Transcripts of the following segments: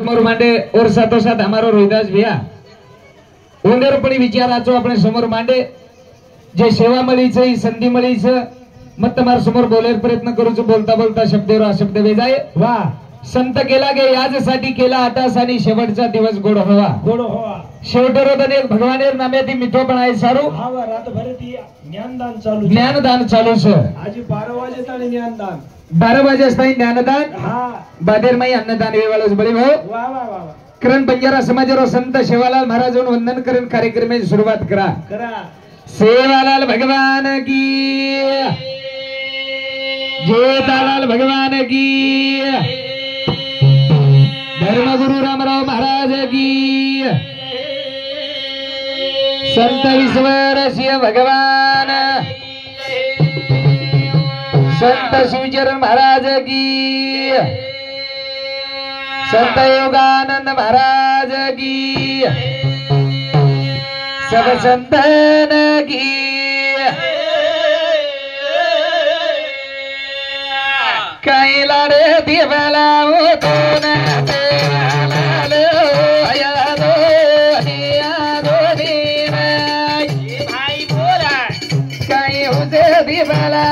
समोर मांडे और साथोसाथ हमारो रोहिदास भैया ओंडेरपणी विचाराचो આપણે समोर मांडे जे सेवा मळी છે संधी मळी છે मत તમાર समोर बोलायचा प्रयत्न करू છું बोलता बोलता शब्देवर अशब्द वेजाय वा संत केला गे याजसाठी केला आटासानी शेवटचा दिवस गोड व्हावा शेवटरोदने भगवानेर नामेती मिठो पण आहे सारू हावा रातभर ती ज्ञानदान चालू છે आज 12 वाजे ताणी ज्ञानदान 12 वाजे असताना ज्ञानदान हा बादेरमाई अन्नदान वेवाळोच बळी भाऊ वा वा वा करण बंजारा समाजरो संत सेवालाल महाराजों वंदन करून कार्यक्रमाची सुरुवात करा सेवालाल भगवान की जेठालाल भगवान की धर्मगुरु रामराव महाराज की संत ईश्वर शिव भगवान संत शिवचरण महाराज की संत योगानंद महाराज की सब संतन की कहीं लाड़े दिवला तो कहीं उसे दिवला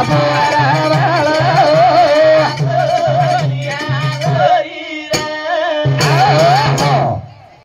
Boy